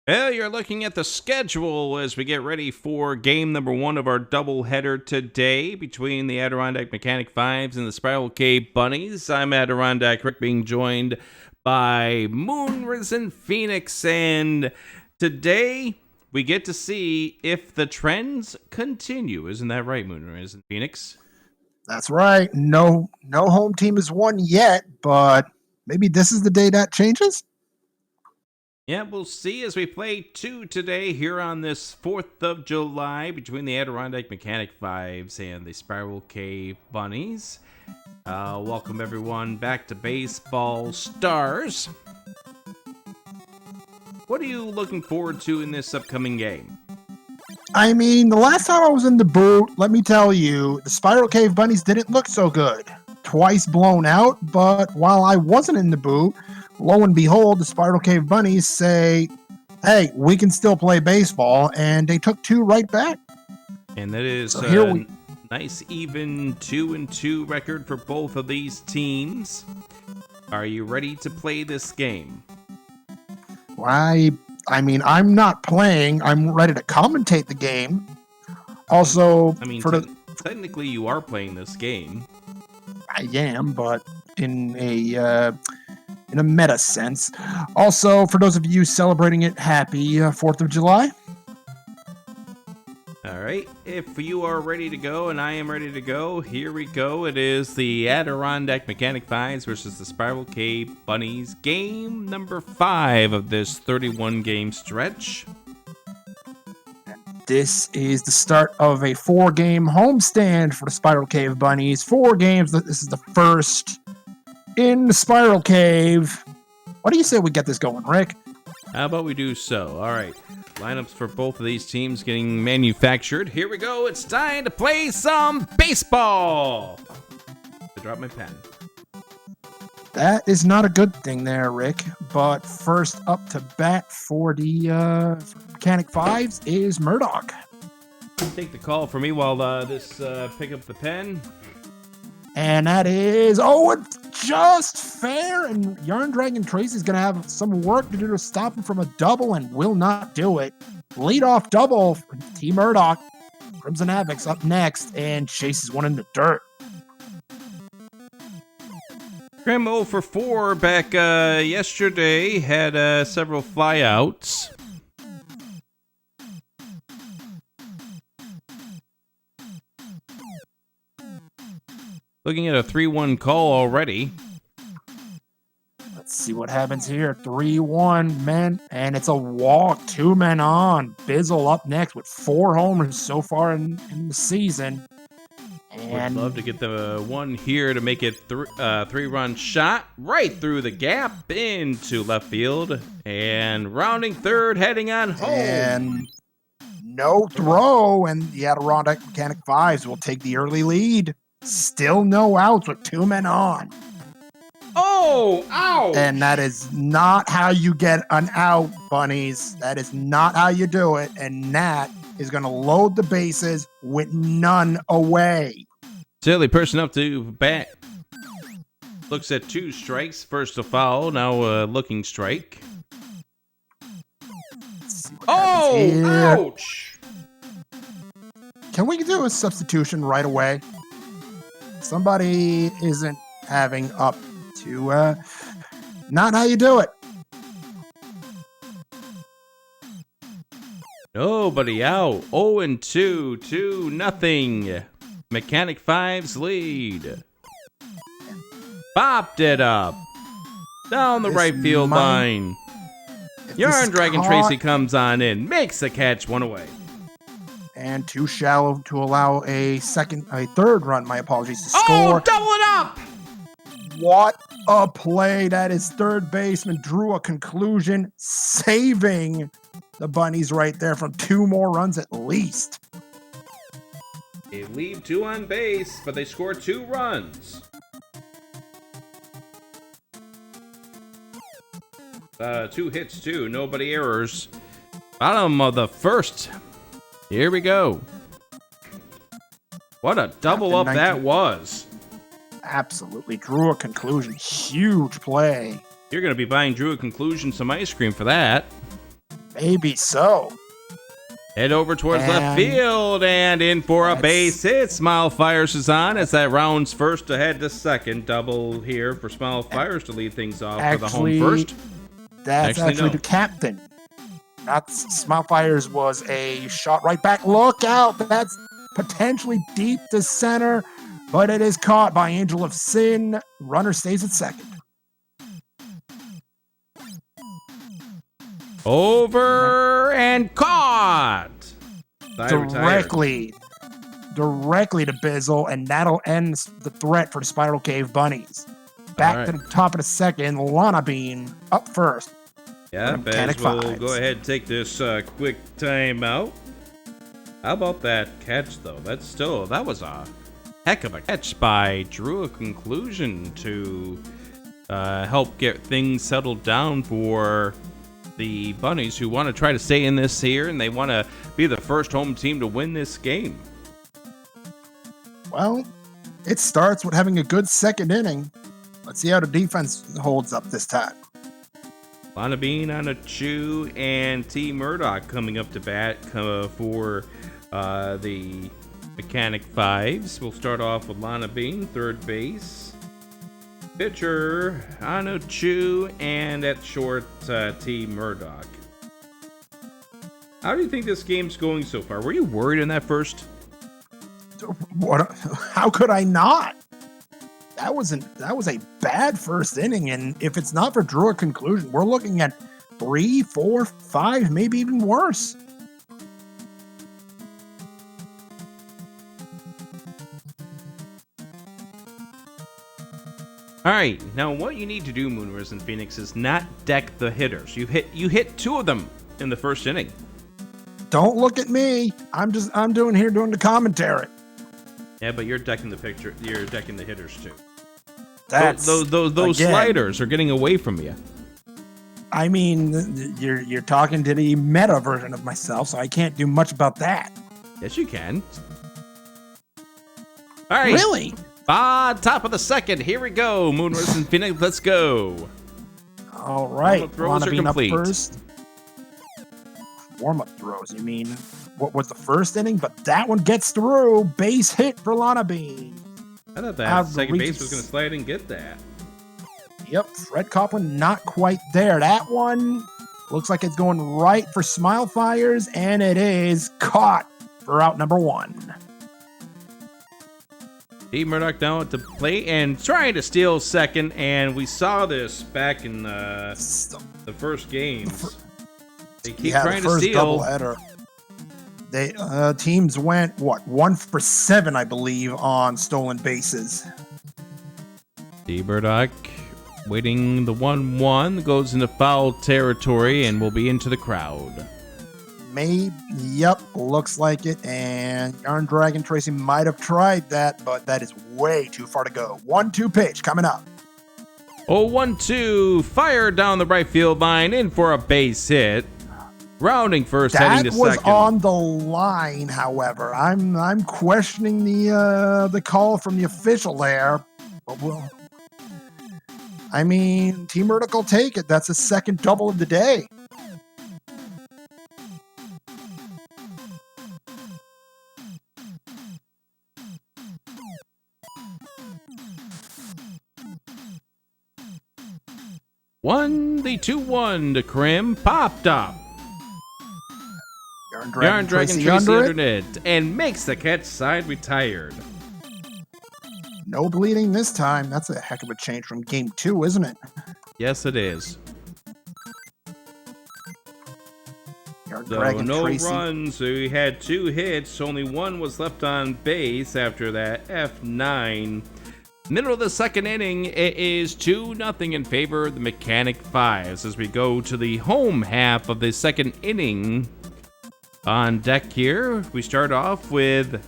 Well, you're looking at the schedule as we get ready for game number one of our doubleheader today between the Adirondack Mechanic 5's and the Spiral Cave Bunnies. I'm Adirondack Rick, being joined by Moonrisen Phoenix, and today we get to see if the trends continue. Isn't that right, Moonrisen Phoenix? That's right. No home team has won yet, but maybe this is the day that changes. Yeah, we'll see as we play two today here on this 4th of July between the Adirondack Mechanic 5's and the Spiral Cave Bunnies. Welcome everyone back to Baseball Stars. What are you looking forward to in this upcoming game? I mean, the last time I was in the boot, let me tell you, the Spiral Cave Bunnies didn't look so good. Twice blown out, but while I wasn't in the boot, lo and behold, the Spiral Cave Bunnies say, hey, we can still play baseball, and they took two right back. And that is nice even 2-2 record for both of these teams. Are you ready to play this game? I mean, I'm not playing. I'm ready to commentate the game. Also, technically you are playing this game. I am, but in a meta sense. Also, for those of you celebrating it, happy 4th of July. All right, if you are ready to go and I am ready to go, here we go. It is the Adirondack Mechanic 5's versus the Spiral Cave Bunnies, game number 5 of this 31-game stretch. This is the start of a 4-game homestand for the Spiral Cave Bunnies. 4 games. This is the first in the Spiral Cave. What do you say we get this going, Rick? How about we do so? All right. Lineups for both of these teams getting manufactured. Here we go. It's time to play some baseball. I dropped my pen. That is not a good thing there, Rick. But first up to bat for the Mechanic 5's is Murdoch. Take the call for me while this pick up the pen. And that is, it's just fair. And Yarn Dragon Tracy's going to have some work to do to stop him from a double and will not do it. Leadoff double for T. Murdoch. Crimson Havoc's up next and chases one in the dirt. Graham 0 for 4 back yesterday. Had several flyouts. Looking at a 3-1 call already. Let's see what happens here. 3-1, men, and it's a walk. 2 men on. Bizzle up next with 4 homers so far in the season. And would love to get the one here to make it 3-run shot right through the gap into left field. And rounding third, heading on home. And no throw, and the Adirondack Mechanic 5's will take the early lead. Still no outs with 2 men on. Oh, ouch! And that is not how you get an out, Bunnies. That is not how you do it. And Nat is going to load the bases with none away. Silly person up to bat. Looks at 2 strikes. First a foul, now a looking strike. Ouch! Can we do a substitution right away? Somebody isn't having up to, not how you do it. Nobody out. 0-2, 2-0. Mechanic 5's lead. Bopped it up. Down the right field line. Yarn Dragon Tracy comes on in. Makes the catch, 1 away. And too shallow to allow a third run, my apologies, to score. Oh, double it up! What a play. That is third baseman drew a conclusion, saving the Bunnies right there from 2 more runs at least. They leave 2 on base, but they score 2 runs. 2 hits, too. Nobody errors. Bottom of the first. Here we go. What a double up that was. Absolutely drew a conclusion. Huge play. You're going to be buying Drew a Conclusion some ice cream for that. Maybe so. Head over towards left field and in for a base hit. Smile Fires is on as that rounds first ahead to second. Double here for Smile Fires to lead things off for the home first. That's actually the captain. Not Smile Fires was a shot right back. Look out. That's potentially deep to center, but it is caught by Angel of Sin. Runner stays at second. Over and caught. Directly to Bizzle, and that'll end the threat for the Spiral Cave Bunnies. Back to the top of the second, Lana Bean up first. Yeah, Bez will go ahead and take this quick timeout. How about that catch, though? That was a heck of a catch by Drew. A conclusion to help get things settled down for the Bunnies, who want to try to stay in this here, and they want to be the first home team to win this game. Well, it starts with having a good second inning. Let's see how the defense holds up this time. Lana Bean on a chew, and T. Murdoch coming up to bat for the Mechanic 5's. We'll start off with Lana Bean, third base. Pitcher, Ano Chu, and at short, T. Murdoch. How do you think this game's going so far? Were you worried in that first? What? How could I not? That was a bad first inning, and if it's not for Drew a conclusion, we're looking at 3, 4, 5, maybe even worse. All right, now what you need to do, Moonrise and Phoenix, is not deck the hitters. You hit 2 of them in the first inning. Don't look at me. I'm doing the commentary. Yeah, but you're decking the picture. You're decking the hitters too. That's those sliders are getting away from you. I mean, you're talking to the meta version of myself, so I can't do much about that. Yes, you can. All right. Really? Top of the second. Here we go. Moonrise and Phoenix, let's go. All right. Throws are complete. Up first. Warm-up throws. You mean what was the first inning? But that one gets through. Base hit for Lana Bean. I thought that second base was going to slide and get that. Yep. Fred Copeland not quite there. That one looks like it's going right for Smile Fires, and it is caught for out number 1. T. Murdoch down at the plate and trying to steal second, and we saw this back in the first games. They keep trying to steal. They teams went 1 for 7, I believe, on stolen bases. T. Murdoch waiting the 1-1 goes into foul territory and will be into the crowd. Yep, looks like it. And Yarn Dragon Tracy might have tried that, but that is way too far to go. 1-2 pitch coming up. 1-2, fire down the right field line, in for a base hit. Rounding first, heading to second. That was on the line, however. I'm questioning the call from the official there. But T. Murdoch will take it. That's a second double of the day. The 2-1 to Krim, popped up. Yarn Dragon Tracy under it and makes the catch, side retired. No bleeding this time. That's a heck of a change from game 2, isn't it? Yes, it is. Yarn So Dragon no Tracy. runs. So he had 2 hits. Only 1 was left on base after that F9. Middle of the second inning, it is 2-0 in favor of the Mechanic 5's as we go to the home half of the second inning. On deck here, we start off with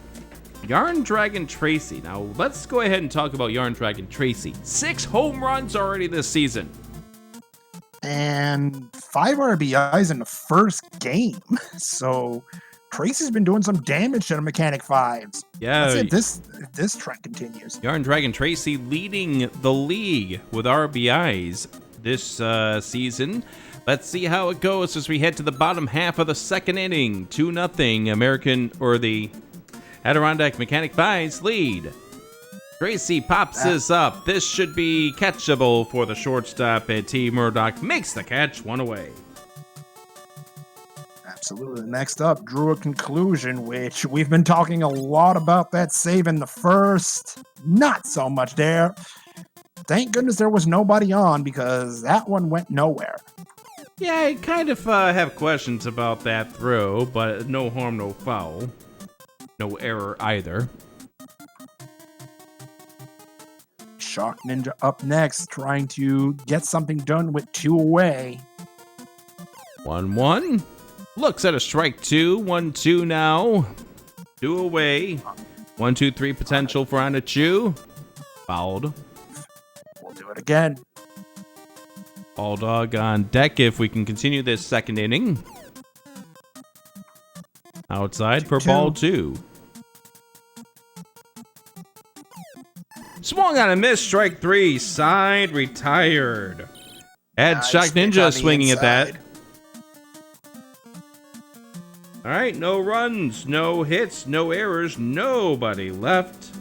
Yarn Dragon Tracy. Now, let's go ahead and talk about Yarn Dragon Tracy. 6 home runs already this season. And 5 RBIs in the first game. So Tracy's been doing some damage to the Mechanic 5's. Yeah. If this trend continues. Yarn Dragon Tracy leading the league with RBIs this season. Let's see how it goes as we head to the bottom half of the second inning. 2-0 the Adirondack Mechanic 5's lead. Tracy pops this up. This should be catchable for the shortstop, and T. Murdoch makes the catch, one away. Absolutely. Next up, drew a conclusion, which we've been talking a lot about that save in the first. Not so much there. Thank goodness there was nobody on because that one went nowhere. Yeah, I kind of have questions about that throw, but no harm, no foul. No error either. Shock Ninja up next, trying to get something done with 2 away. 1-1. Looks at a strike 2. 1-2 now. 2 away. 1-2-3 potential for on a chew. Fouled. We'll do it again. Ball dog on deck if we can continue this second inning. Outside for ball 2. Swung on a miss, strike 3. Side retired. Had Shock Ninja swinging at that. All right, no runs, no hits, no errors, nobody left.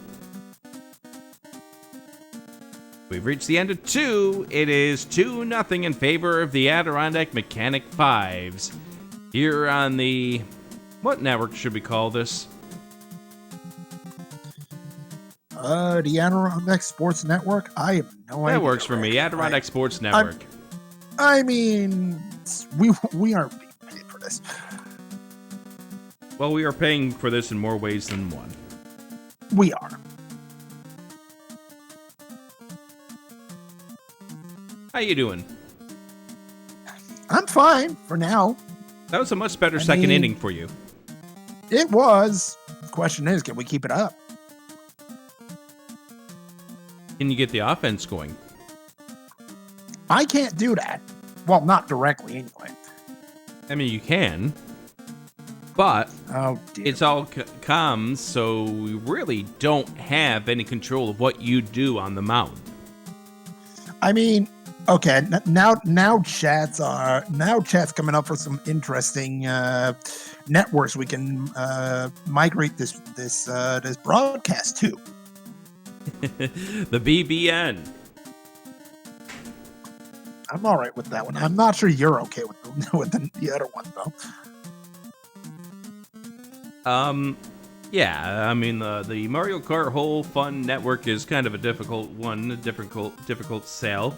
We've reached the end of 2. It is 2-0 in favor of the Adirondack Mechanic 5's. Here on the... what network should we call this? The Adirondack Sports Network? I have no idea. That works for me. Adirondack Sports Network. I mean, we aren't being paid for this. Well, we are paying for this in more ways than one. We are. How you doing? I'm fine for now. That was a much better second inning for you. It was. The question is, can we keep it up? Can you get the offense going? I can't do that. Well, not directly anyway. I mean, you can. But it's all comms, so we really don't have any control of what you do on the mound. I mean, okay, now chat's coming up for some interesting networks we can migrate this broadcast to. The BBN. I'm all right with that one. I'm not sure you're okay with the other one though. Yeah, I mean, the Mario Kart whole fun network is kind of a difficult one, a difficult sell.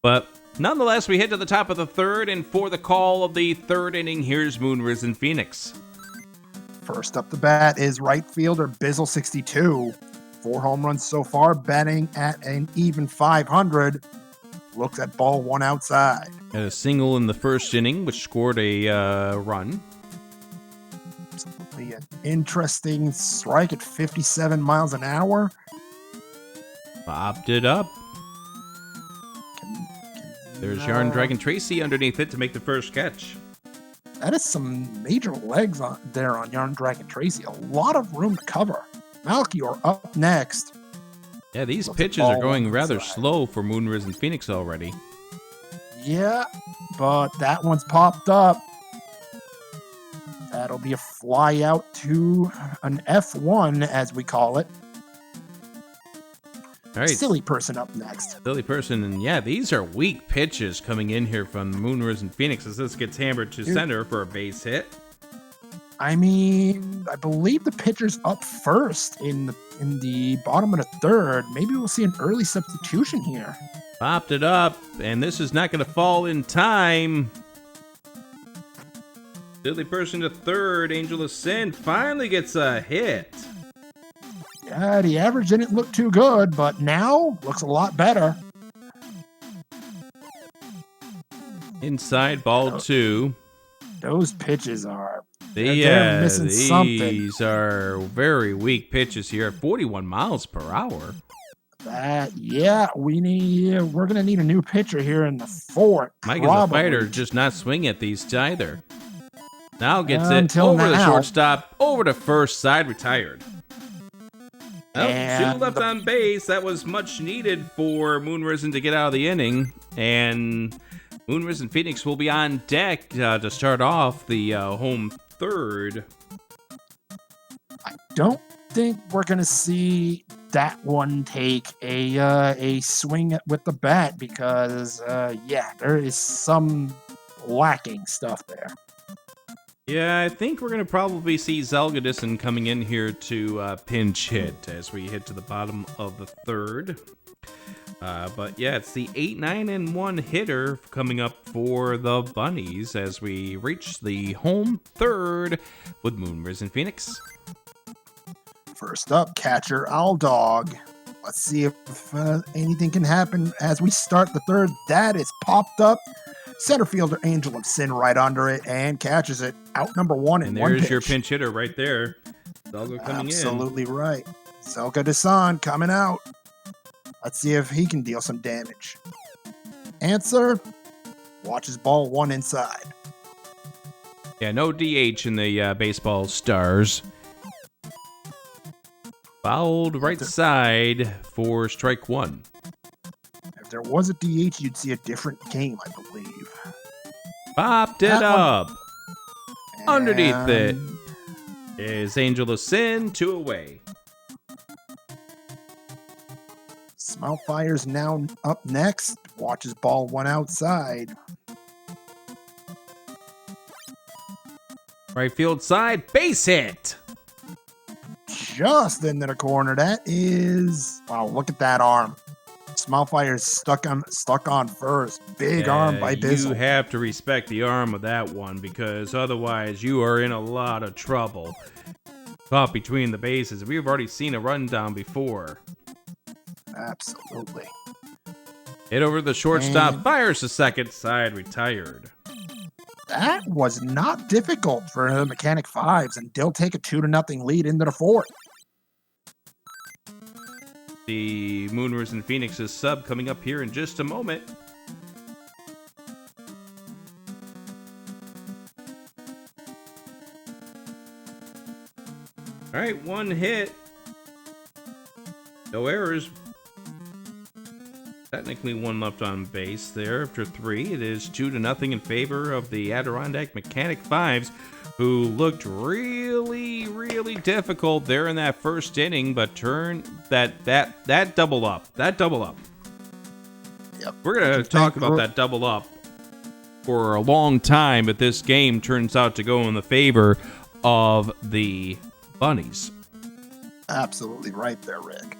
But nonetheless, we head to the top of the third, and for the call of the third inning, here's Moonrisen Phoenix. First up the bat is right fielder Bizzle62. 4 home runs so far, batting at an even 500. Looks at ball 1 outside. Had a single in the first inning, which scored a run. An interesting strike at 57 miles an hour. Popped it up. There's Yarn Dragon Tracy underneath it to make the first catch. That is some major legs on Yarn Dragon Tracy. A lot of room to cover. Malchior up next. Yeah, these pitches are going rather slow for Moonrisen Phoenix already. Yeah, but that one's popped up. That'll be a fly out to an F1, as we call it. All right. Silly person up next. Silly person, and yeah, these are weak pitches coming in here from Moonrisen Phoenix as this gets hammered to center for a base hit. I mean, I believe the pitcher's up first in the bottom of the third. Maybe we'll see an early substitution here. Popped it up, and this is not going to fall in time. Silly person to third, Angel of Sin finally gets a hit. Yeah, the average didn't look too good, but now looks a lot better. Inside ball 2. Those pitches are... they're missing these something. Are very weak pitches here at 41 miles per hour. We're gonna need a new pitcher here in the fourth. Mike is a fighter, just not swing at these either. Now gets it over the shortstop, over to first, side retired. Two left on base. That was much needed for Moonrisen to get out of the inning, and Moonrise and Phoenix will be on deck to start off the home third. I don't think we're going to see that one take a swing with the bat because, there is some lacking stuff there. Yeah, I think we're going to probably see Zelgadison coming in here to pinch hit as we hit to the bottom of the third. But yeah, it's the 8, 9, and 1 hitter coming up for the Bunnies as we reach the home third with Moonrise and Phoenix. First up, catcher Owl Dog. Let's see if anything can happen as we start the third. That is popped up. Center fielder Angel of Sin right under it and catches it. Out number 1 and one pitch. There's your pinch hitter right there. Zelga coming Absolutely right. Zelga Desan coming out. Let's see if he can deal some damage. Answer, watches ball 1 inside. Yeah, no DH in the baseball stars. Fouled right side for strike 1. If there was a DH, you'd see a different game, I believe. Popped it up. Underneath it And is Angel of Sin, 2 away. Smilefire's now up next. Watches ball 1 outside. Right field side, base hit. Just into the corner. That is... Wow, look at that arm. Smilefire's stuck on first. Big arm by Bizzle. You have to respect the arm of that one because otherwise you are in a lot of trouble. Caught between the bases. We've already seen a rundown before. Absolutely. Hit over the shortstop, fires the second side, retired. That was not difficult for the Mechanic 5's, and they'll take a 2-0 lead into the fourth. The Moonrise and Phoenix's sub coming up here in just a moment. All right, 1 hit. No errors. Technically 1 left on base there after 3. It is 2-0 in favor of the Adirondack Mechanic 5's, who looked really, really difficult there in that first inning, but turned that double up. That double up. Yep. We're going to talk about that double up for a long time, but this game turns out to go in the favor of the Bunnies. Absolutely right there, Rick.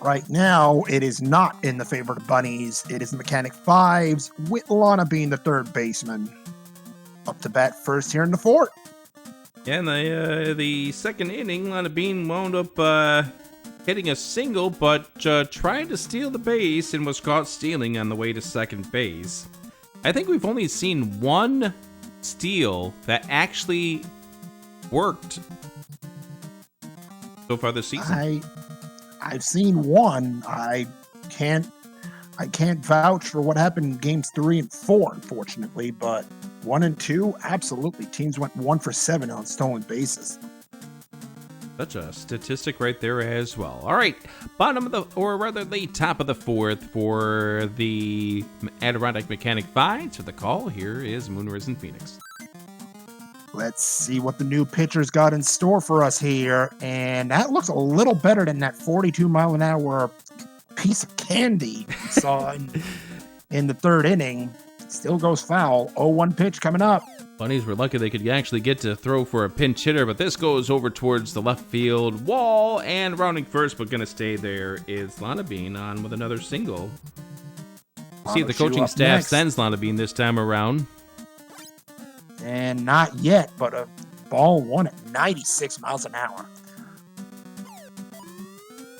Right now, it is not in the favor of the Bunnies. It is the Mechanic 5's, with Lana being the third baseman. Up to bat first here in the fourth. Yeah, and the second inning, Lana Bean wound up hitting a single, but tried to steal the base and was caught stealing on the way to second base. I think we've only seen 1 steal that actually worked so far this season. I've seen 1. I can't vouch for what happened in games 3 and 4, unfortunately, but 1 and 2, absolutely. Teams went 1 for 7 on stolen bases. Such a statistic right there as well. All right, the top of the fourth for the Adirondack Mechanic 5. So the call here is Moonrise and Phoenix. Let's see what the new pitcher's got in store for us here. And that looks a little better than that 42-mile-an-hour piece of candy we saw in the third inning. Still goes foul. 0-1 pitch coming up. Bunnies were lucky they could actually get to throw for a pinch hitter, but this goes over towards the left field wall, and rounding first, but going to stay there is Lana Bean on with another single. See if the coaching staff sends Lana Bean this time around. And not yet, but a ball 1 at 96 miles an hour.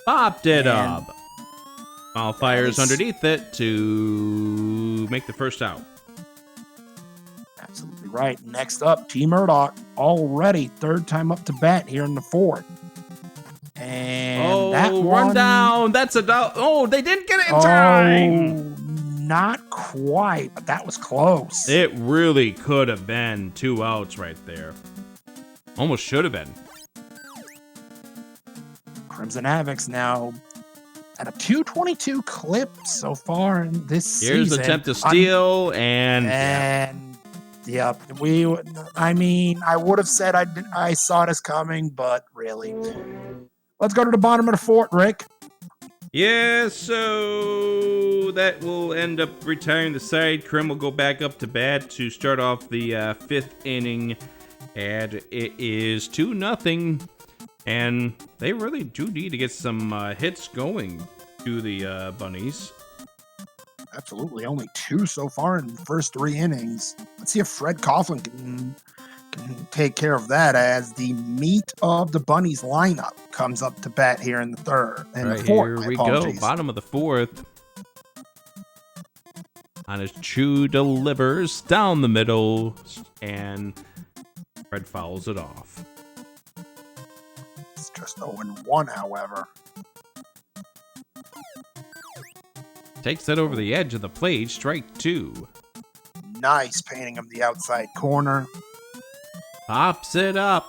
Popped it up. Foul fires underneath it to make the first out. Absolutely right. Next up, T. Murdoch, already third time up to bat here in the fourth. And that one, run down. That's they didn't get it in time. Not quite, but that was close. It really could have been 2 outs right there. Almost should have been. Crimson Havocs now And a 222 clip so far in this season. Here's the attempt to steal, and yep. I would have said I saw this coming, but really. Let's go to the bottom of the fourth, Rick. Yeah, so that will end up retiring the side. Krim will go back up to bat to start off the fifth inning, and it is 2-0. And they really do need to get some hits going to the Bunnies. Absolutely, only 2 so far in the first 3 innings. Let's see if Fred Coughlin can take care of that as the meat of the Bunnies lineup comes up to bat here in the third and right, the fourth. Here we go, bottom of the fourth. On his Chu delivers down the middle, and Fred fouls it off. It's just 0-1, however. Takes that over the edge of the plate, strike 2. Nice painting of the outside corner. Pops it up.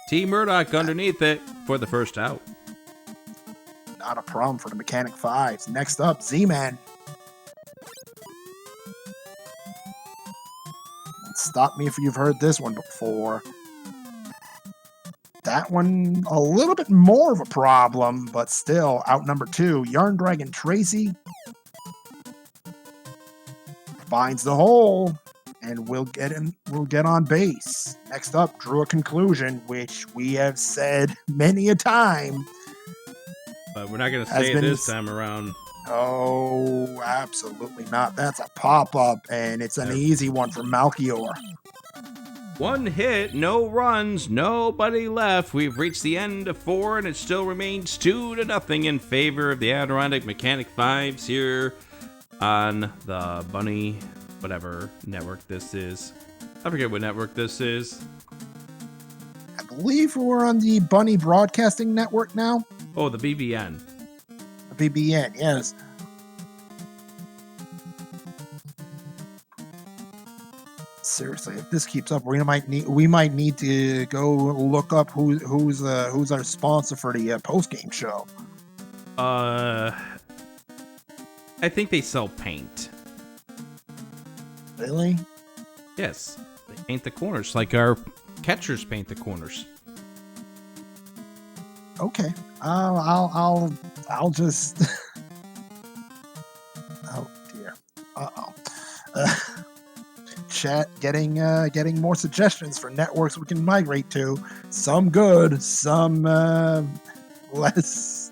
T. Murdoch underneath it for the first out. Not a problem for the Mechanic 5's. Next up, Z-Man. Stop me if you've heard this one before. That one, a little bit more of a problem, but still, out number 2, Yarn Dragon Tracy finds the hole. And we'll get on base. Next up, Drew a Conclusion, which we have said many a time. But we're not going to say it this time around. Oh, absolutely not. That's a pop-up, and it's an easy one for Malchior. 1 hit, no runs, nobody left. We've reached the end of 4, and it still remains 2-0 in favor of the Adirondack Mechanic 5's here on the Bunny whatever network this is. I forget what network this is. I believe we're on the Bunny Broadcasting Network now. Oh, the BBN. The BBN, yes. Seriously, if this keeps up, we might need to go look up who's our sponsor for the post game show. I think they sell paint. Really? Yes, they paint the corners like our catchers paint the corners. Okay, I'll just. Oh dear. Chat getting more suggestions for networks we can migrate to. Some good, some less.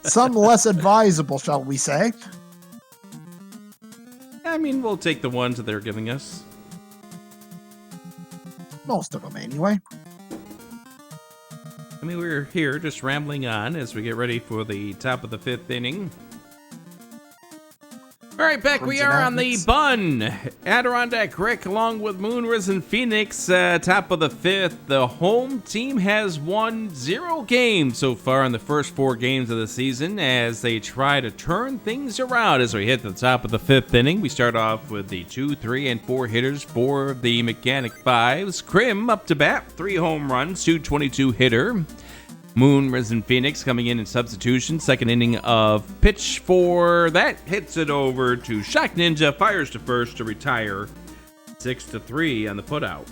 Some less advisable, shall we say? I mean, we'll take the ones that they're giving us. Most of them, anyway. I mean, we're here just rambling on as we get ready for the top of the 5th inning. All right, back we are on the Bun. Adirondack Rick along with Moon Risen Phoenix, top of the 5th. The home team has won 0 games so far in the first 4 games of the season as they try to turn things around as we hit the top of the 5th inning. We start off with the 2, 3, and 4 hitters for the Mechanic 5's. Krim up to bat, 3 home runs, 222 hitter. Moon Risen Phoenix coming in substitution. Second inning of pitch for that. Hits it over to Shock Ninja. Fires to first to retire. 6-3 on the putout.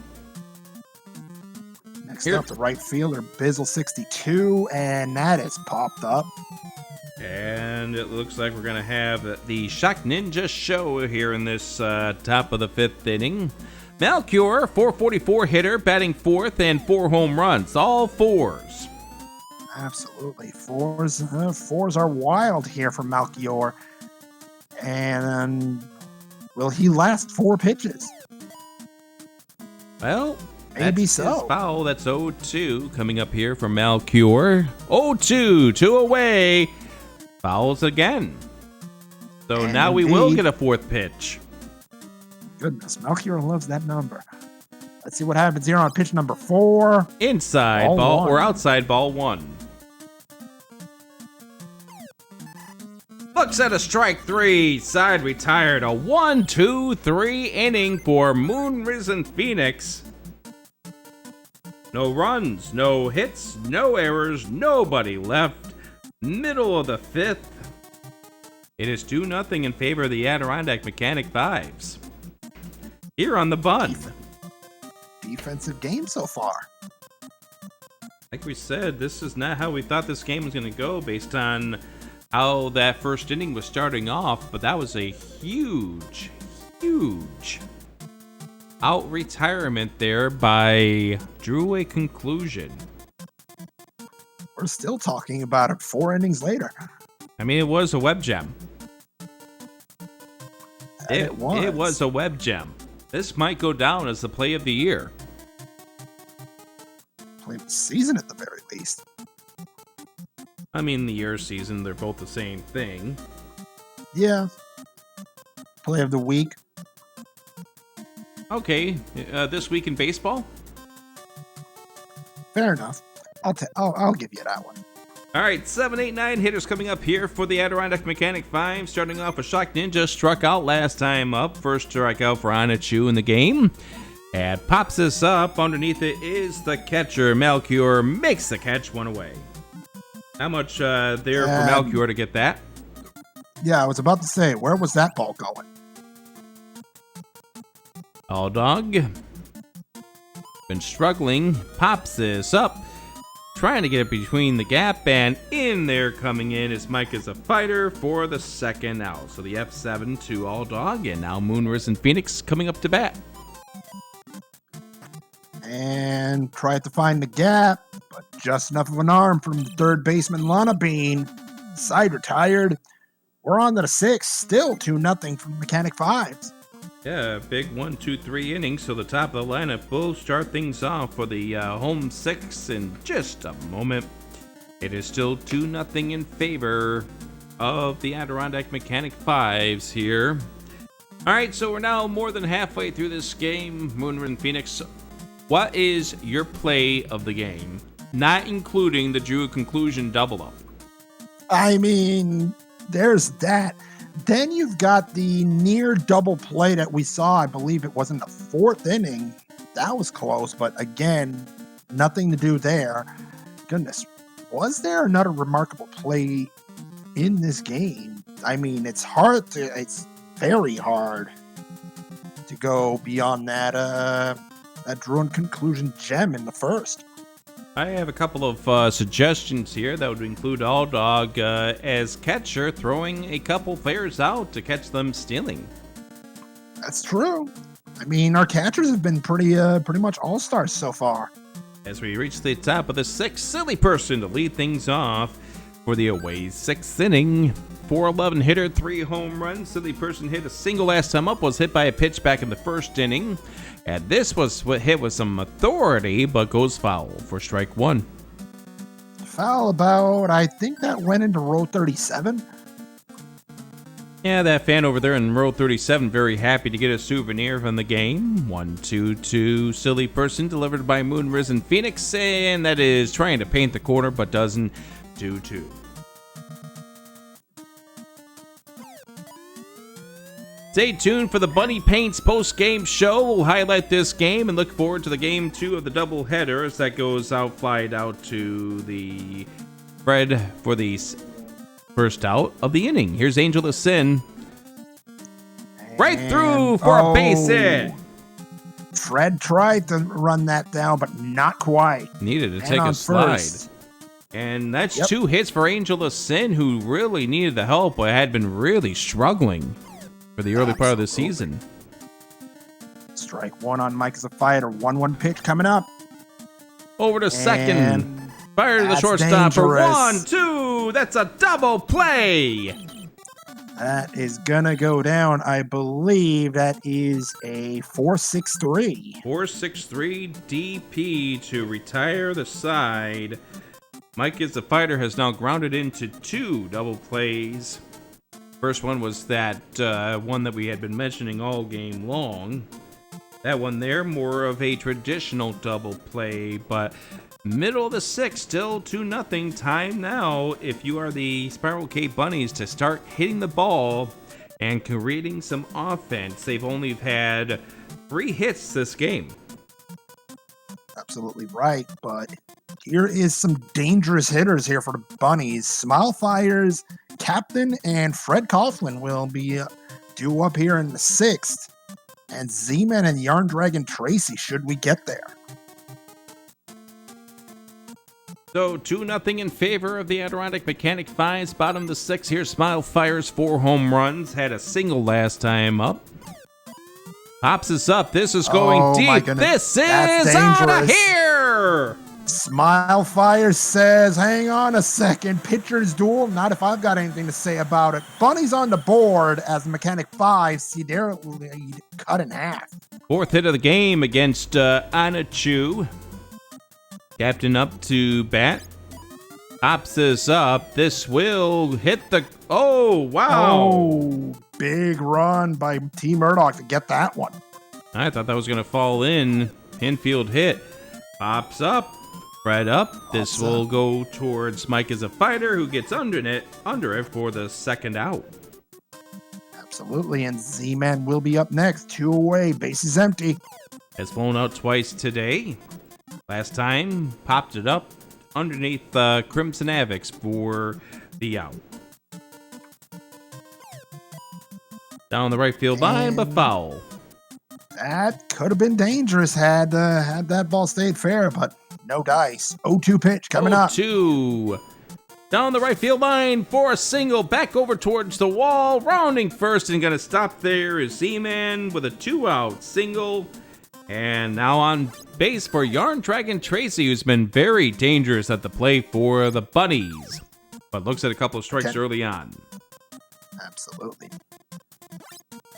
Next up, the right fielder, Bizzle 62, and that is popped up. And it looks like we're going to have the Shock Ninja show here in this top of the 5th inning. Malchior, 444 hitter, batting 4th, and 4 home runs. All 4s. Absolutely. Fours are wild here for Malchior. And will he last 4 pitches? Well, maybe that's so. His foul. That's 0-2 coming up here from Malchior. 0-2, 2 away. Fouls again. So and now we will get a 4th pitch. Goodness, Malchior loves that number. Let's see what happens here on pitch number 4. Inside ball or outside ball 1. Looks at a strike 3, side retired. A 1-2-3 inning for Moon Risen Phoenix. No runs, no hits, no errors, nobody left. Middle of the 5th. It is 2-0 in favor of the Adirondack Mechanic 5's. Here on the Bun. Defensive game so far. Like we said, this is not how we thought this game was going to go based on how that first inning was starting off, but that was a huge out retirement there by drew a conclusion. We're still talking about it 4 innings later. I mean, it was a web gem. It was a web gem. This might go down as the play of the year. Play of the season at the very least. I mean, the year season, they're both the same thing. Yeah. Play of the week. Okay, this week in baseball? Fair enough. I'll give you that one. All right, 7, 8, 9 hitters coming up here for the Adirondack Mechanic 5. Starting off with Shock Ninja, struck out last time up. First strikeout for Anachu in the game. And pops this up. Underneath it is the catcher. Melchior makes the catch, one away. How much there for Melchior to get that? Yeah, I was about to say, where was that ball going? All dog. Been struggling. Pops this up. Trying to get it between the gap, and in there coming in is Mike as a fighter for the second out. So the F7 to All Dog, and now Moonris and Phoenix coming up to bat. And tried to find the gap, but just enough of an arm from third baseman Lana Bean. Side retired. We're on to the 6th, still 2-0 from Mechanic 5's. Yeah, big 1, 2, 3 innings. So the top of the lineup will start things off for the home 6 in just a moment. It is still 2-0 in favor of the Adirondack Mechanic 5's here. All right, so we're now more than halfway through this game. Moonra and Phoenix, what is your play of the game? Not including the Drew conclusion double up. I mean, there's that. Then you've got the near double play that we saw. I believe it was in the 4th inning. That was close, but again, nothing to do there. Goodness, was there another remarkable play in this game? I mean, it's very hard to go beyond that drawn conclusion gem in the 1st. I have a couple of suggestions here that would include All Dog as catcher, throwing a couple players out to catch them stealing. That's true. I mean, our catchers have been pretty much all-stars so far. As we reach the top of the 6th, Silly Person to lead things off for the away 6th inning. 4-11 hitter, 3 home runs. Silly Person hit a single last time up, was hit by a pitch back in the 1st inning. And this was hit with some authority, but goes foul for strike 1. Foul about, I think that went into row 37. Yeah, that fan over there in row 37, very happy to get a souvenir from the game. 1-2-2, Silly Person, delivered by Moonris and Phoenix, and that is trying to paint the corner, but doesn't do two. Stay tuned for the Bunny Paints post-game show. We'll highlight this game and look forward to the game 2 of the doubleheader as that goes flied out to the Fred for the first out of the inning. Here's Angel of Sin. Right through for a base hit. Fred tried to run that down, but not quite. Needed to take a slide. And that's 2 hits for Angel of Sin, who really needed the help, but had been really struggling for the early part of the season. Strike 1 on Mike as a fighter. 1-1 pitch coming up. Over to second. Fire to the shortstop for 1-2. That's a double play. That is going to go down. I believe that is a 4-6-3. 4-6-3 DP to retire the side. Mike is the fighter has now grounded into 2 double plays. First one was that one that we had been mentioning all game long. That one there, more of a traditional double play, but middle of the 6th, still 2-0. Time now, if you are the Spiral K Bunnies, to start hitting the ball and creating some offense. They've only had 3 hits this game. absolutely right. But here is some dangerous hitters here for the Bunnies. Smilefire's captain and Fred Coughlin will be due up here in the 6th. And Z-Man and Yarn Dragon Tracy, should we get there. So 2-0 in favor of the Adirondack Mechanic 5's. Bottom of the 6th here. Smilefire's 4 home runs. Had a single last time up. Pops is up. This is going deep. This is out of here. Smilefire says, hang on a second. Pitcher's duel. Not if I've got anything to say about it. Bunnies on the board as the Mechanic 5 see their lead cut in half. 4th hit of the game against Anachu. Captain up to bat. Pops is up. This will hit the... Oh, wow. Oh, big run by T. Murdoch to get that one. I thought that was going to fall in. Infield hit. Pops up. Fred up. This will go towards Mike as a fighter who gets under it for the 2nd out. Absolutely, and Z-Man will be up next. 2 away. Base is empty. Has flown out twice today. Last time, popped it up underneath Crimson Avix for the out. Down the right field line, but foul. That could have been dangerous had that ball stayed fair, but no dice. 0-2 pitch coming up. 0-2. Down the right field line for a single. Back over towards the wall. Rounding first and going to stop there is Z-Man with a 2-out single. And now on base for Yarn Dragon Tracy, who's been very dangerous at the plate for the Bunnies. But looks at a couple of strikes early on. Absolutely.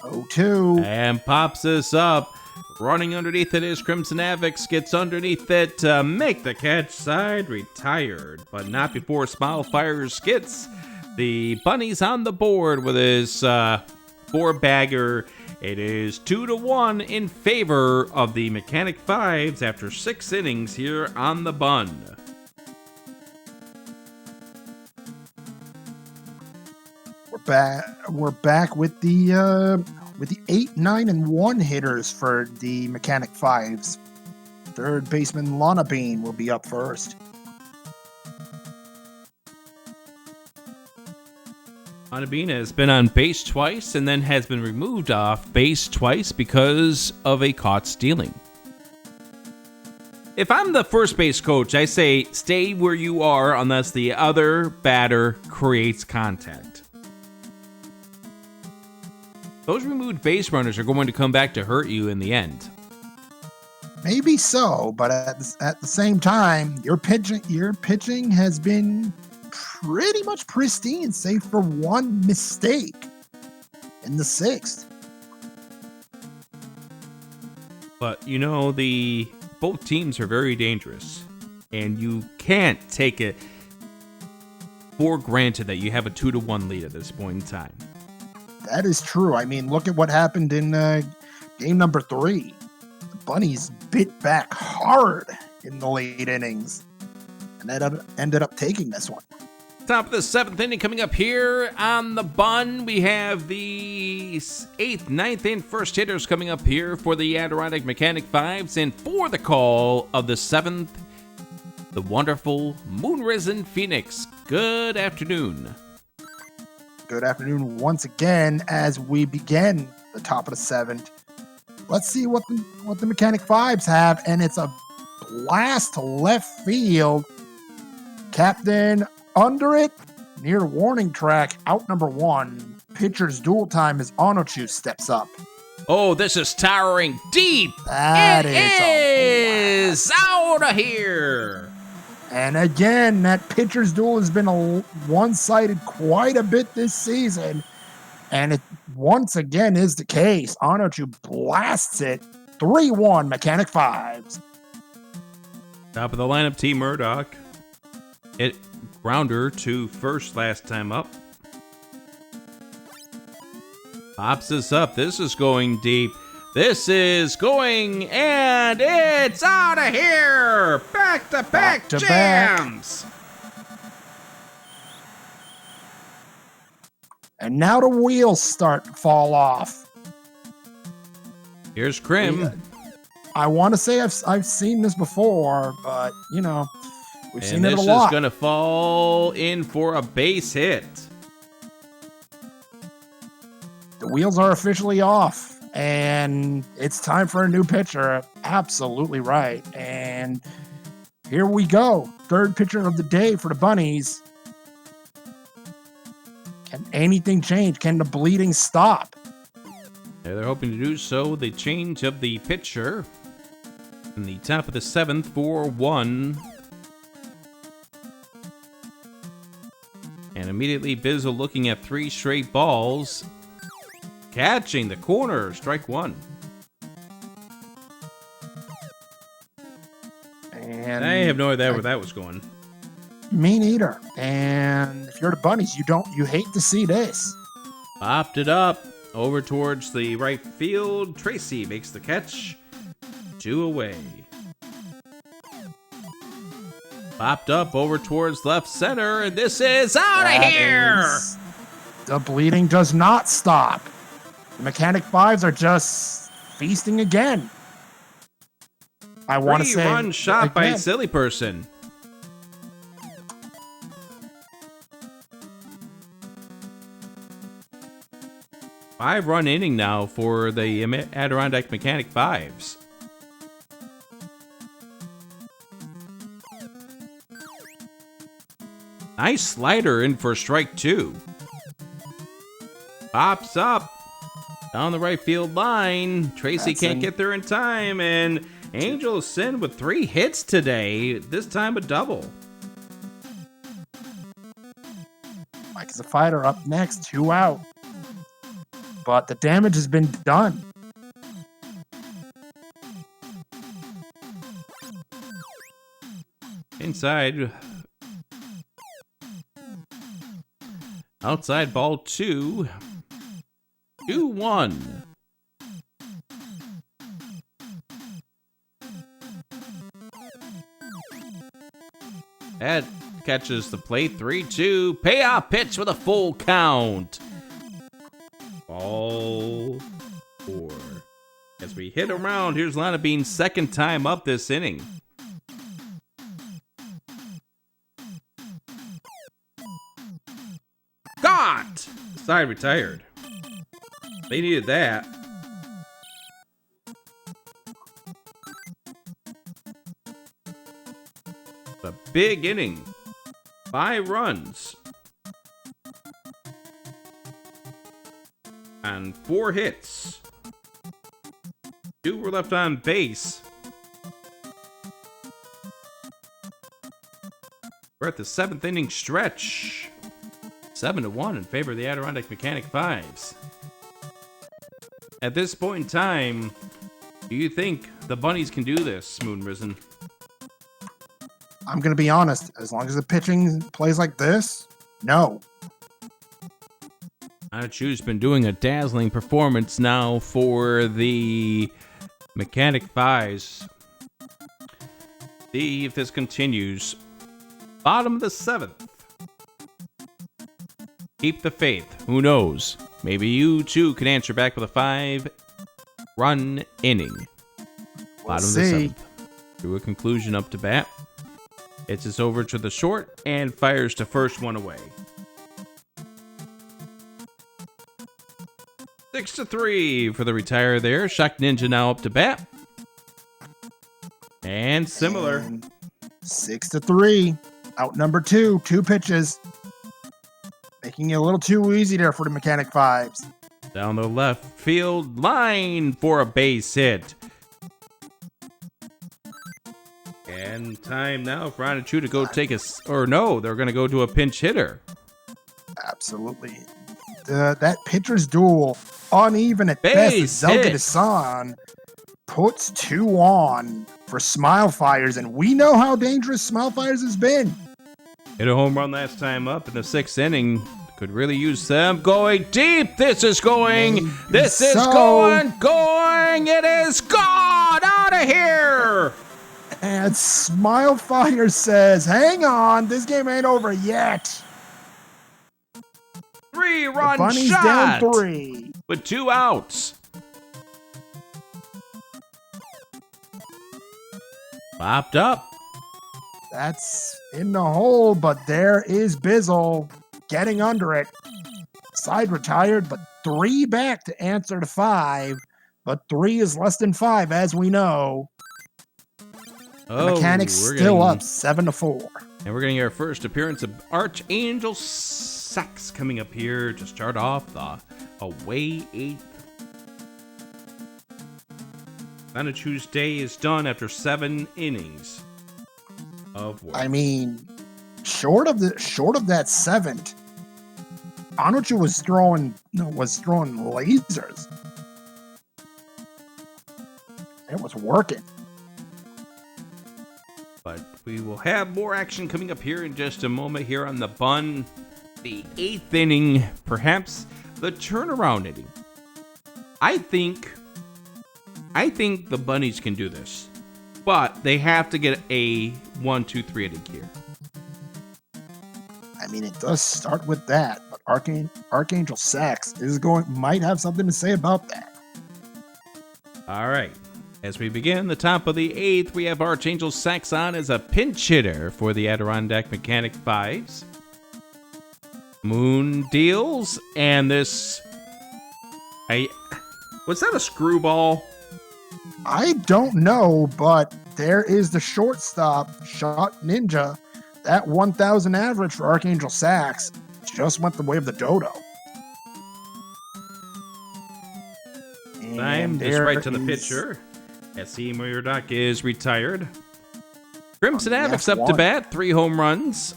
0-2. And pops this up. Running underneath it is Crimson Avix. Gets underneath it to make the catch. Side retired. But not before Smilefire gets the Bunnies on the board with his 4-bagger. It is 2-1 in favor of the Mechanic 5's after 6 innings here on the Bun. We're back with the 8, 9, and 1 hitters for the Mechanic 5's. Third baseman Lana Bean will be up first. Lana has been on base twice and then has been removed off base twice because of a caught stealing. If I'm the first base coach, I say stay where you are unless the other batter creates contact. Those removed base runners are going to come back to hurt you in the end. Maybe so, but at the same time, your pitching has been pretty much pristine, save for one mistake in the 6th. But you know, both teams are very dangerous, and you can't take it for granted that you have a 2-1 lead at this point in time. That is true. I mean, look at what happened in game number 3. The Bunnies bit back hard in the late innings, and that ended up taking this one. Top of the 7th inning coming up here on the Bun. We have the 8th, 9th, and 1st hitters coming up here for the Adirondack Mechanic 5's. And for the call of the 7th, the wonderful Moon-Risen Phoenix. Good afternoon. Good afternoon once again as we begin the top of the 7th. Let's see what the Mechanic 5's have, and it's a blast to left field. Captain under it, near warning track, out number 1. Pitcher's duel time as Onochu steps up. Oh, this is towering deep. That is out of here. And again, that pitcher's duel has been one-sided quite a bit this season. And it once again is the case. Onochu blasts it. 3-1 Mechanic 5's. Top of the lineup, T. Murdoch. It grounder to first last time up. Pops this up. This is going deep. This is going, and it's out of here. Back-to-back jams. And now the wheels start to fall off. Here's Krim. I want to say I've seen this before, but you know, we've seen it a lot. And this is gonna fall in for a base hit. The wheels are officially off, and it's time for a new pitcher. Absolutely right. And here we go. Third pitcher of the day for the Bunnies. Can anything change? Can the bleeding stop? They're hoping to do so. The change of the pitcher in the top of the 7th for 1. And immediately Bizzle looking at 3 straight balls. Catching the corner, strike 1. And I have no idea where that was going. Me neither. And if you're the Bunnies, you hate to see this. Popped it up over towards the right field. Tracy makes the catch. 2 away. Popped up over towards left center, and this is out of here! The bleeding does not stop. The Mechanic 5's are just feasting again. I want to say 3-run shot by again. Silly Person. Five-run inning now for the Adirondack Mechanic 5's. Nice slider in for strike 2. Pops up down the right field line. Tracy can't get there in time, and Angel Sin with 3 hits today. This time a double. Mike is a fighter up next, 2 out. But the damage has been done. Inside. Outside ball 2. 2-1. That catches the plate. 3-2. Payoff pitch with a full count. Ball 4. As we hit around, here's Lana Bean's second time up this inning. Got! Side retired. They needed that. A big inning. 5 runs. And 4 hits. 2 were left on base. We're at the 7th inning stretch. 7-1 in favor of the Adirondack Mechanic 5's. At this point in time, do you think the Bunnies can do this, Moon Risen? I'm going to be honest. As long as the pitching plays like this, no. Anachu's been doing a dazzling performance now for the Mechanic 5's. See if this continues. Bottom of the 7th. Keep the faith. Who knows? Maybe you too can answer back with a 5-run inning. Bottom of the 7th. Through a conclusion up to bat. It's this over to the short and fires to first, 1 away. 6-3 for the retire there. Shock Ninja now up to bat. And similar. And 6-3. Out number 2. 2 pitches. Making it a little too easy there for the Mechanic 5's. Down the left field line for a base hit. And time now for Anachu to go take a... Or no, they're going to go to a pinch hitter. Absolutely. That pitcher's duel, uneven at best, as Zelda Desan puts 2 on for Smile Fires, and we know how dangerous Smile Fires has been. Hit a home run last time up in the 6th inning. Could really use them going deep. This is going. This is going. It is gone. Out of here. And Smile Fire says, hang on, this game ain't over yet. 3-run Bunnies shot. down 3. With 2 outs. Popped up. That's in the hole, but there is Bizzle getting under it. Side retired, but 3 back to answer to 5. But 3 is less than 5, as we know. The Mechanic's still up 7-4. And we're getting our first appearance of Archangel Sax coming up here to start off the away 8th. Anachu's day is done after 7 innings of work. I mean, short of that 7th, Anachu was throwing lasers. It was working. But we will have more action coming up here in just a moment here on the Bun. The 8th inning, perhaps the turnaround inning. I think the Bunnies can do this, but they have to get a 1-2-3 inning here. I mean, it does start with that, but Archangel Sax might have something to say about that. All right. As we begin the top of the 8th, we have Archangel Sax on as a pinch hitter for the Adirondack Mechanic 5's. Moon deals, and this... Was that a screwball? I don't know, but there is the shortstop, Shot Ninja. That 1,000 average for Archangel Sax just went the way of the dodo. Time just right to the pitcher. S.E. Murdoch is retired. Crimson Avoc's up to bat, 3 home runs.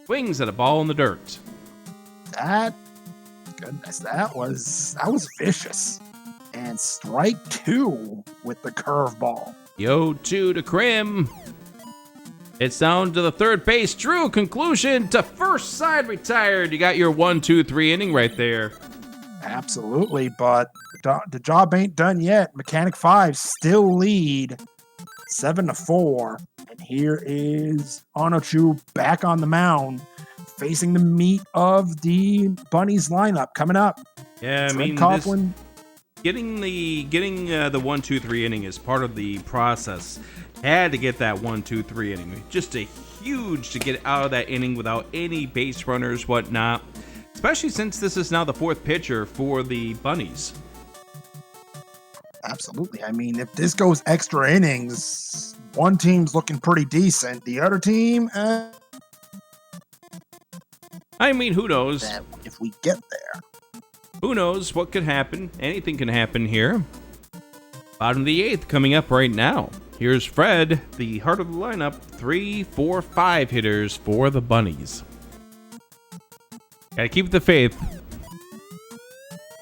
Swings at a ball in the dirt. That was vicious. And strike 2 with the curveball. Yo 2 to Crim. It's down to the third base. Drew, conclusion to first side retired. You got your 1-2-3 inning right there. Absolutely, but the job ain't done yet. Mechanic 5 still lead 7-4. And here is Anachu back on the mound, facing the meat of the Bunnies lineup coming up. Yeah, I mean, Coughlin. Getting the 1-2-3 inning is part of the process. Had to get that 1-2-3 inning. Just a huge to get out of that inning without any base runners, whatnot. Especially since this is now the 4th pitcher for the Bunnies. Absolutely. I mean, if this goes extra innings, one team's looking pretty decent. The other team, I mean, who knows? If we get there. Who knows what could happen? Anything can happen here. Bottom of the 8th coming up right now. Here's Fred, the heart of the lineup. 3, 4, 5 hitters for the Bunnies. Gotta keep the faith.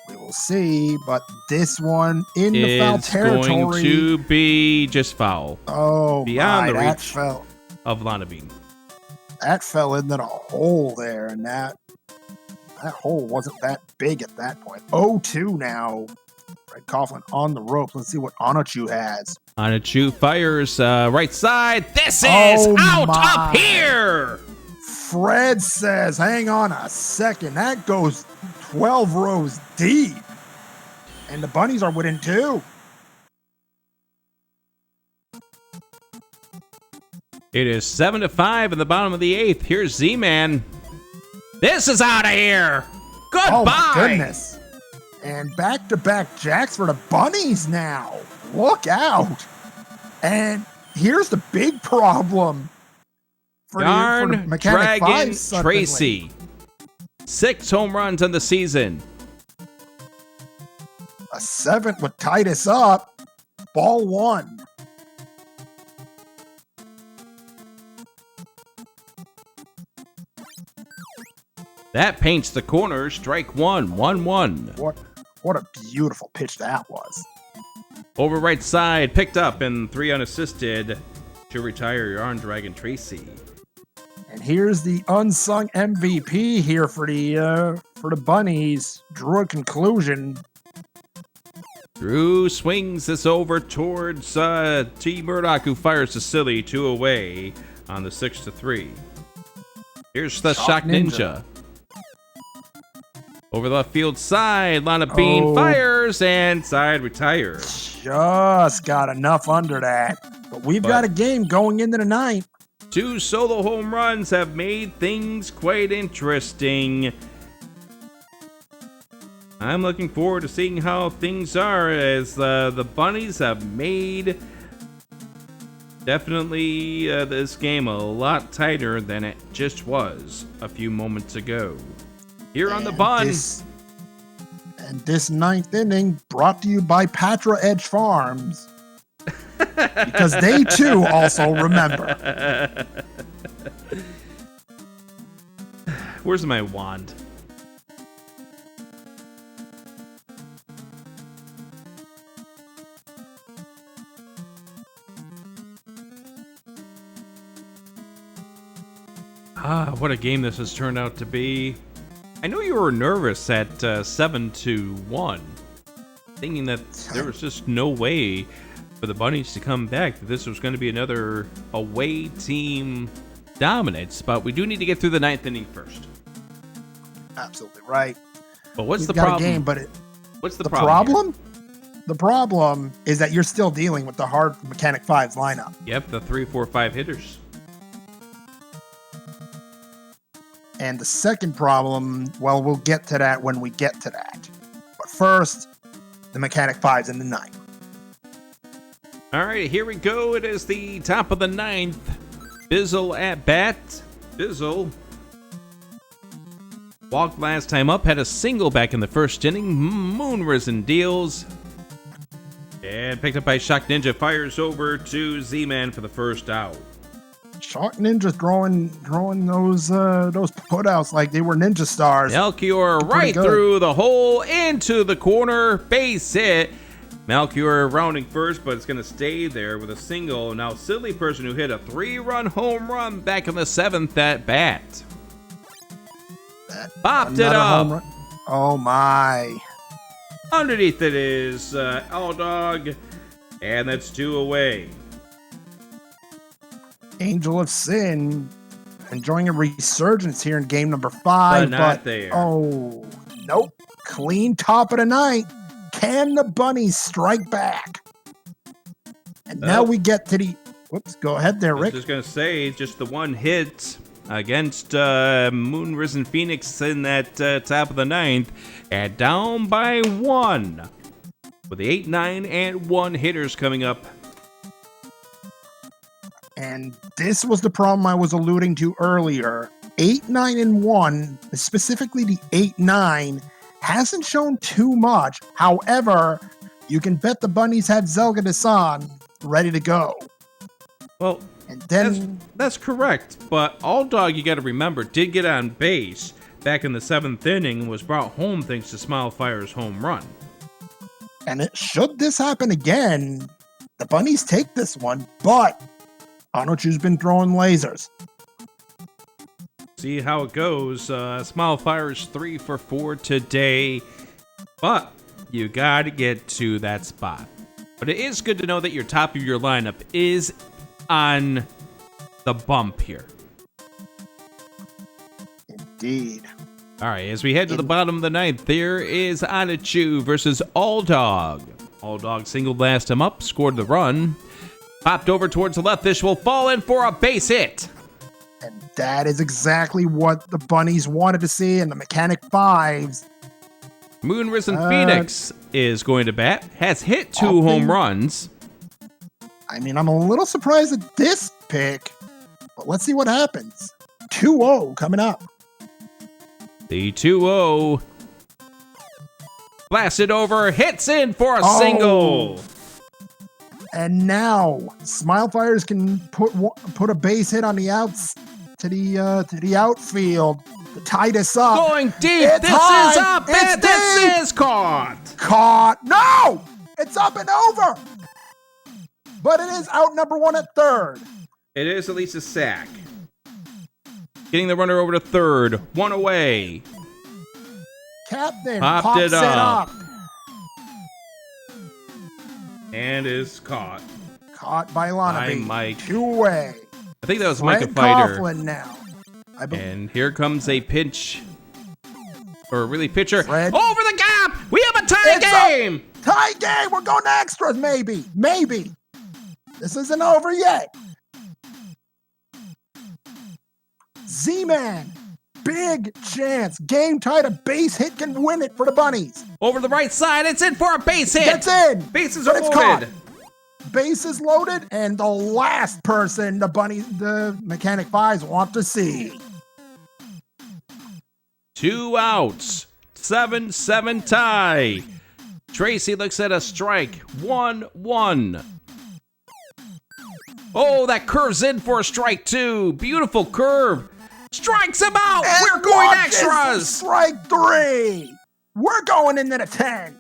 We will see, but this one in the foul territory. It's going to be just foul. Oh, beyond the that reach fell. Of Lanavine. That fell into a hole there, and that hole wasn't that big at that point. 0-2 now. Fred Coughlin on the ropes. Let's see what Anachu has. Anachu fires right side. This is out up here. Fred says, hang on a second. That goes 12 rows deep. And the Bunnies are within 2. It is 7-5 in the bottom of the 8th. Here's Z-Man. This is out of here. Goodbye. Oh, my goodness. And back-to-back jacks for the Bunnies now. Look out. And here's the big problem. For the Mechanic Dragon 5 Tracy. 6 home runs on the season. A 7th would tie this up. Ball 1. That paints the corner. Strike 1. 1-1. What a beautiful pitch that was. Over right side. Picked up and 3 unassisted to retire Yarn Dragon Tracy. And here's the unsung MVP here for the Bunnies. Drew a conclusion. Drew swings this over towards T. Murdoch, who fires to Silly 2 away on the 6-3. Here's the Shock Ninja. Over the left field side, Lana Bean fires and side retires. Just got enough under that. But we've got a game going into the ninth. 2 solo home runs have made things quite interesting. I'm looking forward to seeing how things are as the Bunnies have made definitely this game a lot tighter than it just was a few moments ago. Here on the Bun. And this ninth inning brought to you by Patra Edge Farms. Because they too also remember. Where's my wand? What a game this has turned out to be. I know you were nervous at 7-1, thinking that there was just no way for the Bunnies to come back, that this was going to be another away team dominance, but we do need to get through the ninth inning first. Absolutely right. But what's the problem? Game, but what's the problem? The problem is that you're still dealing with the hard Mechanic 5's lineup. Yep, the 3, 4, 5 hitters. And the second problem, well, we'll get to that when we get to that. But first, the Mechanic 5's in the ninth. All right, here we go. It is the top of the ninth. Bizzle at bat. Bizzle walked last time up, had a single back in the first inning. Moonrisen deals. And picked up by Shock Ninja, fires over to Z-Man for the first out. Shock Ninja throwing those putouts like they were ninja stars. Melchior right through the hole into the corner, base hit. Melchior rounding first, but it's going to stay there with a single. Now, Silly Person, who hit a 3-run home run back in the 7th at bat. Popped it up. Oh, my. Underneath it is L-Dog, and that's 2 away. Angel of Sin enjoying a resurgence here in game number 5. But not there. Oh, nope. Clean top of the ninth. Can the Bunnies strike back? And now we get to the... Whoops, go ahead there, Rick. I was just going to say, just the one hit against Moonrisen Phoenix in that top of the ninth. And down by 1. With the 8, 9, and 1 hitters coming up. And this was the problem I was alluding to earlier. 8, 9, and 1, specifically the 8, 9, hasn't shown too much. However, you can bet the Bunnies had Zelga Desan ready to go. Well, and then that's correct. But All-Dog, you got to remember, did get on base back in the 7th inning and was brought home thanks to Smilefire's home run. And should this happen again, the Bunnies take this one, but Anuchu's been throwing lasers. See how it goes. Smilefire's 3 for 4 today, but you got to get to that spot. But it is good to know that your top of your lineup is on the bump here. Indeed. All right, as we head to the bottom of the ninth, there is Anachu versus All-Dog. All-Dog singled last him up, scored the run. Popped over towards the left. This will fall in for a base hit. And that is exactly what the Bunnies wanted to see in the Mechanic 5's. Moonrisen Phoenix is going to bat. Has hit 2 home runs. I mean, I'm a little surprised at this pick, but let's see what happens. 2-0 coming up. The 2-0. Blasted over. Hits in for a single. And now Smilefires can put a base hit on the outs to the outfield to tie this up. Going deep. This is up. And this is caught. Caught. No! It's up and over. But it is out number 1 at third. It is at least a sack. Getting the runner over to third. 1 away. Captain pops it up. It up. And is caught. Caught by Lonnaby. Mike. 2 away. I think that was Fred Micah Fighter. Coughlin now. And here comes a pinch. Or really pitcher. Fred. Over the gap! We have a tie game! Tie game! We're going to extras, maybe. Maybe. This isn't over yet. Z-Man, big chance. Game tied, a base hit can win it for the Bunnies. Over the right side, it's in for a base hit. That's in. Bases but are it's loaded. caught. Bases loaded, and the last person the Mechanic 5's want to see. 2 outs. 7-7 tie. Tracy looks at a strike. 1-1. Oh, that curves in for a strike, too. Beautiful curve. Strikes him out. And we're going watch extras. this, strike 3. We're going into the 10th.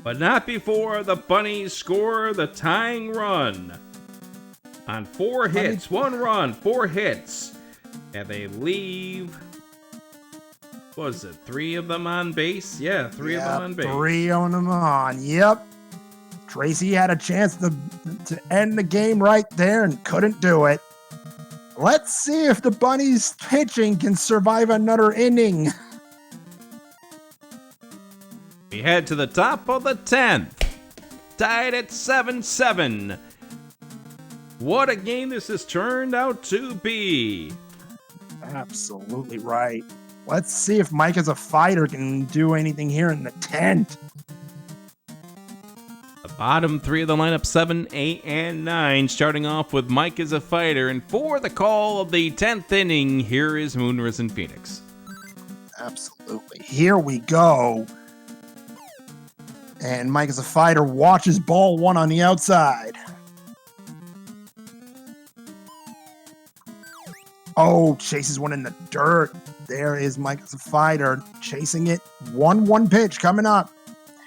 But not before the Bunnies score the tying run. On 4 hits, 1 run, 4 hits. And they leave, what was it, 3 of them on base? Yeah, 3 of them on base. 3 on them on, yep. Tracy had a chance to end the game right there and couldn't do it. Let's see if the Bunnies pitching can survive another inning. We head to the top of the 10th. Tied at 7-7. What a game this has turned out to be. Absolutely right. Let's see if Mike as a fighter can do anything here in the 10th. The bottom 3 of the lineup, 7, 8, and 9, starting off with Mike as a fighter. And for the call of the 10th inning, here is Moonrisen Phoenix. Absolutely. Here we go. And Mike as a fighter watches ball 1 on the outside. Oh, chases one in the dirt. There is Mike as a fighter chasing it. 1-1 pitch coming up.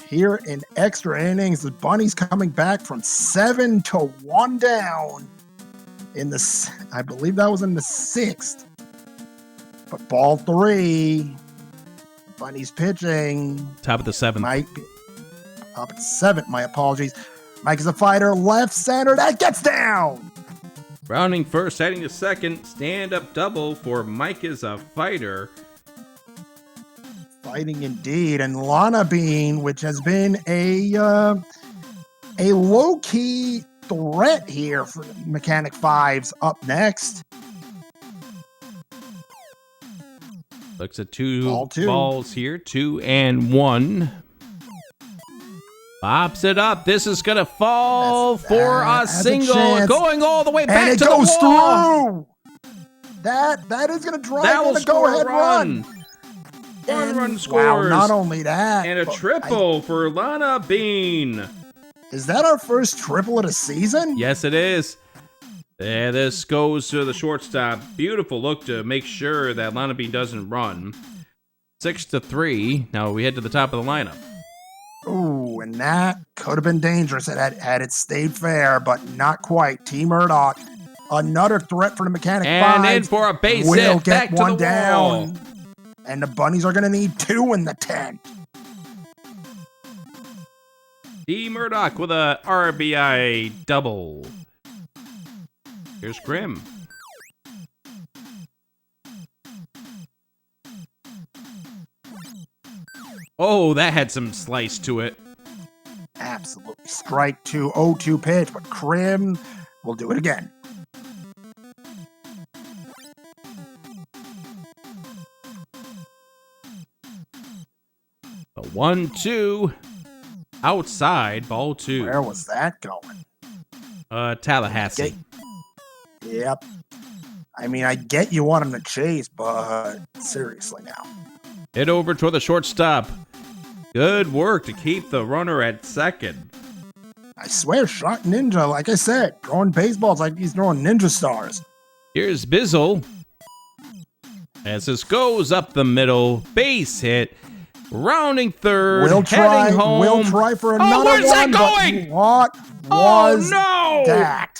Here in extra innings, the Bunnies coming back from 7-1 down in the, I believe that was in the 6th. But ball 3, Bunnies pitching. Top of the 7th. Mike, up at 7th, my apologies. Mike is a fighter, left center, that gets down. Rounding first, heading to second, stand-up double for Mike is a fighter. Fighting indeed, and Lana Bean, which has been a low-key threat here for Mechanic 5's up next. Looks at 2 Ball 2. balls here, 2 and 1. Pops it up. This is going to fall for a single, going all the way back and to it goes the wall. through. That is going to drive That will in a score go-ahead a run. run. One run Wow, scores. not only that. And a triple for Lana Bean. Is that our first triple of the season? Yes, it is. And this goes to the shortstop. Beautiful look to make sure that Lana Bean doesn't run. 6-3. Now we head to the top of the lineup. Ooh, and that could have been dangerous had it stayed fair, but not quite. T. Murdoch, another threat for the Mechanic And 5. in for a base will hit. get Back to one the down. wall. And the Bunnies are going to need 2 in the 10th. D. Murdoch with a RBI double. Here's Grimm. Oh, that had some slice to it. Absolutely. Strike 2, 0-2 pitch, but Krim will do it again. A 1-2. Outside, ball 2. Where was that going? Tallahassee. Yep. I mean, I get you want him to chase, but seriously now. Hit over toward the shortstop. Good work to keep the runner at second. I swear, Shot Ninja, like I said, throwing baseballs like he's throwing ninja stars. Here's Bizzle. As this goes up the middle, base hit. Rounding third, We'll try, heading home. we'll try for another where's one. that going? What was no! that?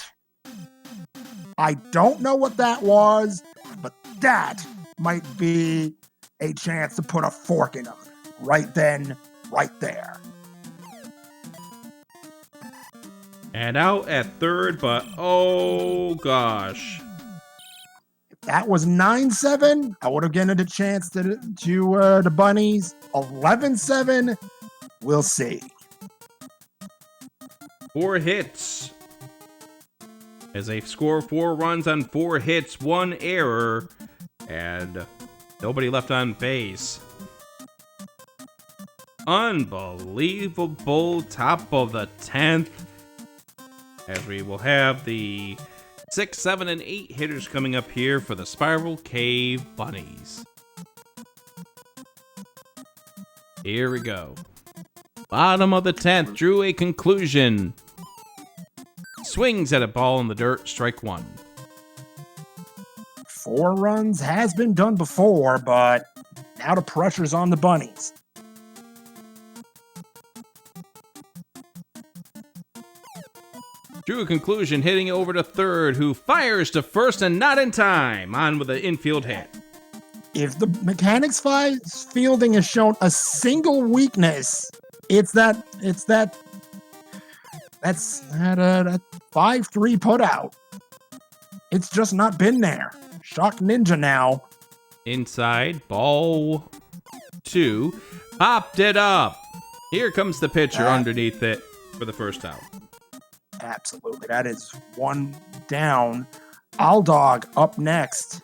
I don't know what that was, but that might be a chance to put a fork in him. Right then, right there. And out at third, but oh gosh. If that was 9-7, I would have given it a chance to the Bunnies. 11-7, we'll see. 4 hits. As they score 4 runs on 4 hits, 1 error, and nobody left on base. Unbelievable top of the 10th. As we will have the 6, 7, and 8 hitters coming up here for the Spiral Cave Bunnies. Here we go. Bottom of the 10th, drew a conclusion. Swings at a ball in the dirt, strike 1. 4 runs has been done before, but now the pressure's on the Bunnies. Drew a conclusion, hitting over to third, who fires to first and not in time. On with the infield hit. If the Mechanics 5's fielding has shown a single weakness, it's that 5-3 putout. It's just not been there. Shock Ninja now. Inside, ball 2. Popped it up. Here comes the pitcher underneath it for the first out. Absolutely. That is 1 down. Aldog up next.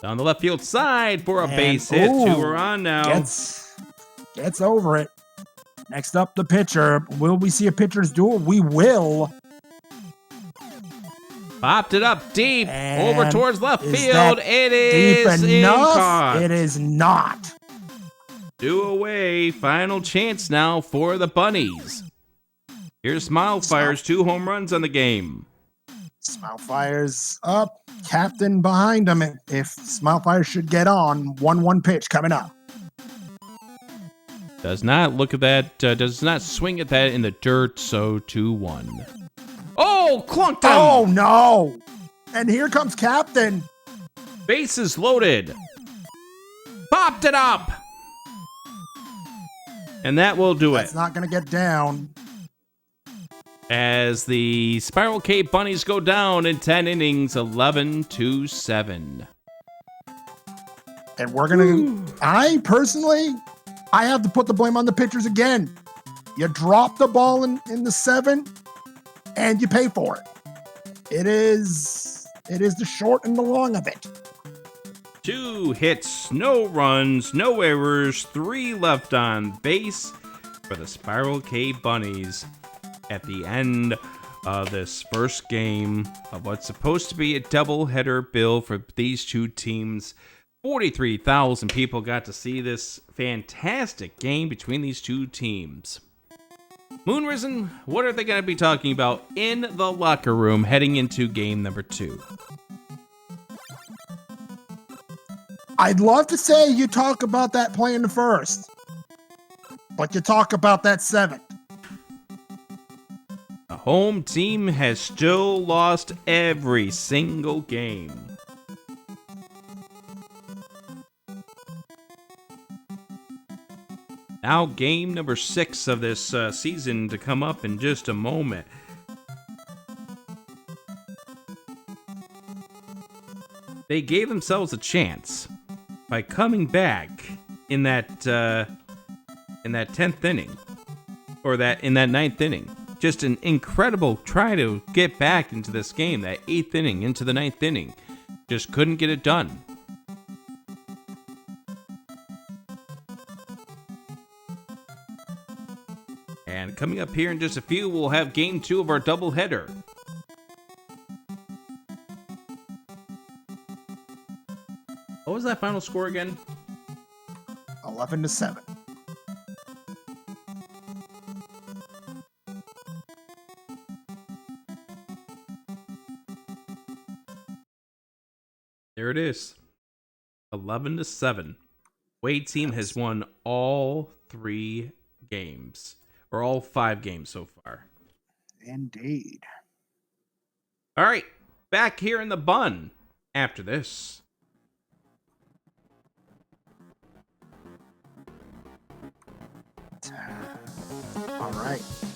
Down the left field side for a base hit. 2 are on now. Gets over it. Next up, the pitcher. Will we see a pitcher's duel? We will. Popped it up deep over towards left field. That it is deep in enough? caught. It is not. 2 away. Final chance now for the Bunnies. Here's Smile fires 2 home runs on the game. Smile fires up. Captain behind him. If Smile fires should get on, 1-1 pitch coming up. Does not look at that. Does not swing at that in the dirt. So 2-1. Oh, clunked him. Oh no! And here comes Captain. Bases loaded. Popped it up. And that will do That's it. not going to get down. As the Spiral Cave Bunnies go down in 10 innings, 11-7. And we're going to... I have to put the blame on the pitchers again. You drop the ball in the 7, and you pay for it. It is the short and the long of it. 2 hits, no runs, no errors, 3 left on base for the Spiral Cave Bunnies at the end of this first game of what's supposed to be a doubleheader bill for these 2 teams. 43,000 people got to see this fantastic game between these 2 teams. Moonrisen, what are they going to be talking about in the locker room heading into game number 2? I'd love to say you talk about that play in the first, but you talk about that 7th. The home team has still lost every single game. Now game number 6 of this season to come up in just a moment. They gave themselves a chance by coming back in that 10th inning, or in that 9th inning. Just an incredible try to get back into this game, that 8th inning into the 9th inning. Just couldn't get it done. And coming up here in just a few, we'll have game 2 of our doubleheader. What was that final score again? 11-7. There it is. 11-7. Wade team has won all 3 games. Or all 5 games so far. Indeed. All right. Back here in the bun after this.